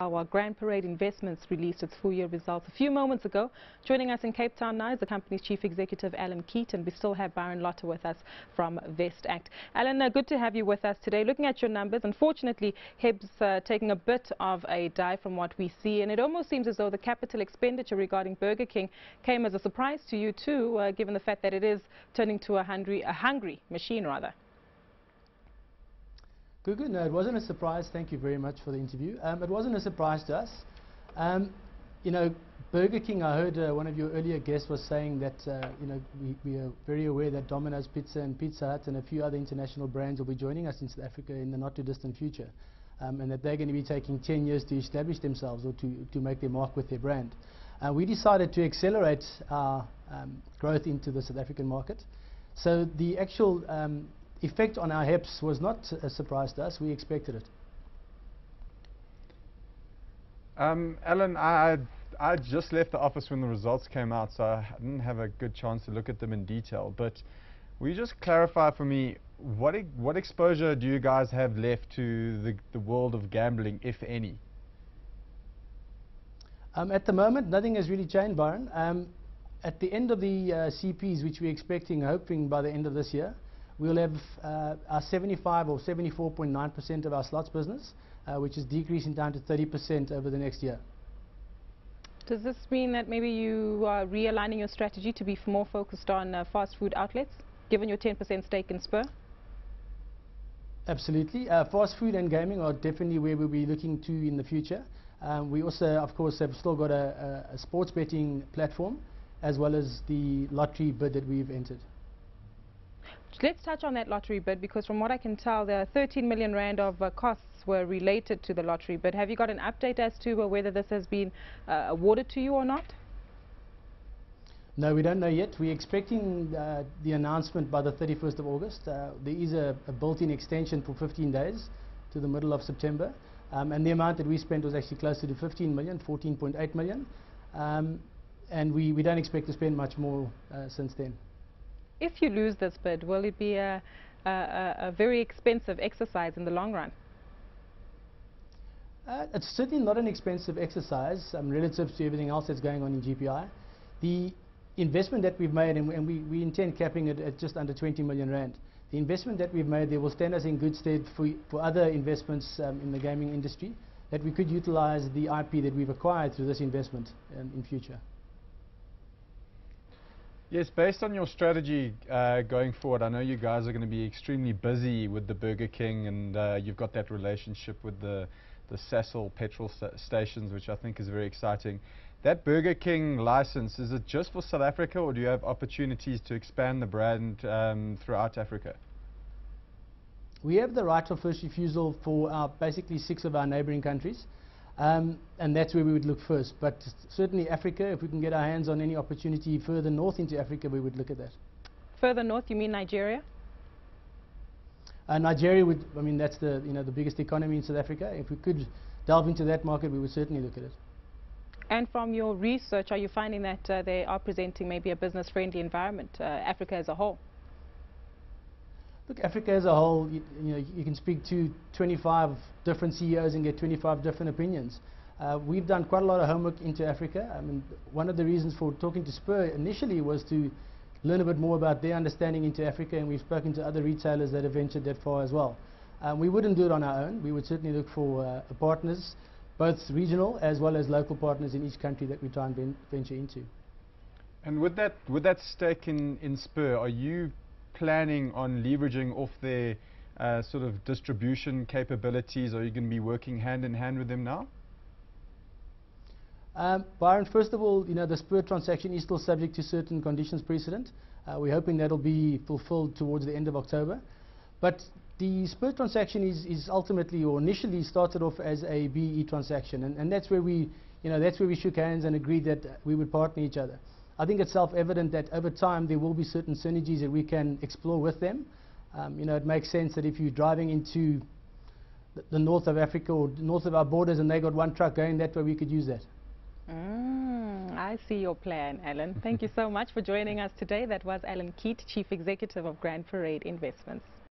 Our Grand Parade Investments released its full-year results a few moments ago. Joining us in Cape Town now is the company's Chief Executive, Alan Keet, and we still have Byron Lotter with us from Vest Act. Alan, good to have you with us today. Looking at your numbers, unfortunately, HEPS taking a bit of a dive from what we see, and it almost seems as though the capital expenditure regarding Burger King came as a surprise to you too, given the fact that it is turning to a hungry machine, rather. Gugu, no, it wasn't a surprise. Thank you very much for the interview. It wasn't a surprise to us. You know, Burger King, I heard one of your earlier guests was saying that, you know, we are very aware that Domino's Pizza and Pizza Hut and a few other international brands will be joining us in South Africa in the not-too-distant future, and that they're going to be taking 10 years to establish themselves or to make their mark with their brand. We decided to accelerate our growth into the South African market. So the actual effect on our HEPS was not a surprise to us. We expected it. Alan, I just left the office when the results came out, so I didn't have a good chance to look at them in detail. But will you just clarify for me, what exposure do you guys have left to the world of gambling, if any? At the moment, nothing has really changed, Byron. At the end of the CPs, which we're expecting, hoping by the end of this year, we'll have our 75 or 74.9% of our slots business, which is decreasing down to 30% over the next year. Does this mean that maybe you are realigning your strategy to be more focused on fast food outlets, given your 10% stake in Spur? Absolutely. Fast food and gaming are definitely where we'll be looking to in the future. We also, of course, have still got a sports betting platform, as well as the lottery bid that we've entered. Let's touch on that lottery bid, because from what I can tell, there are 13 million rand of costs were related to the lottery bid. Have you got an update as to whether this has been awarded to you or not? No, we don't know yet. We're expecting the announcement by the 31st of August. There is a built-in extension for 15 days to the middle of September. And the amount that we spent was actually closer to 15 million, 14.8 million. And we don't expect to spend much more since then. If you lose this bid, will it be a very expensive exercise in the long run? It's certainly not an expensive exercise relative to everything else that's going on in GPI. The investment that we've made, and we intend capping it at just under 20 million rand. The investment that we've made there will stand us in good stead for other investments in the gaming industry, that we could utilize the IP that we've acquired through this investment in future. Yes, based on your strategy going forward, I know you guys are going to be extremely busy with the Burger King, and you've got that relationship with the Sasol petrol stations, which I think is very exciting. That Burger King license, is it just for South Africa, or do you have opportunities to expand the brand throughout Africa? We have the right of first refusal for basically 6 of our neighboring countries. And that's where we would look first. But certainly Africa, if we can get our hands on any opportunity further north into Africa, we would look at that. Further north, you mean Nigeria? Nigeria would, I mean, that's the biggest economy in South Africa. If we could delve into that market, we would certainly look at it. And from your research, are you finding that they are presenting maybe a business-friendly environment, Africa as a whole? Look, Africa as a whole, you can speak to 25 different CEOs and get 25 different opinions. We've done quite a lot of homework into Africa. I mean, one of the reasons for talking to Spur initially was to learn a bit more about their understanding into Africa, and we've spoken to other retailers that have ventured that far as well. We wouldn't do it on our own. We would certainly look for partners, both regional as well as local partners in each country that we try and venture into. And with that stake in Spur, are you planning on leveraging off their sort of distribution capabilities? Are you going to be working hand in hand with them now? Byron, first of all, the Spur transaction is still subject to certain conditions precedent. We're hoping that'll be fulfilled towards the end of October. But the Spur transaction is ultimately, or initially, started off as a BE transaction, and that's where we shook hands and agreed that we would partner each other. I think it's self-evident that over time there will be certain synergies that we can explore with them. It makes sense that if you're driving into the north of Africa or north of our borders and they got one truck going that way, we could use that. I see your plan, Alan. Thank you so much for joining us today. That was Alan Keet, Chief Executive of Grand Parade Investments.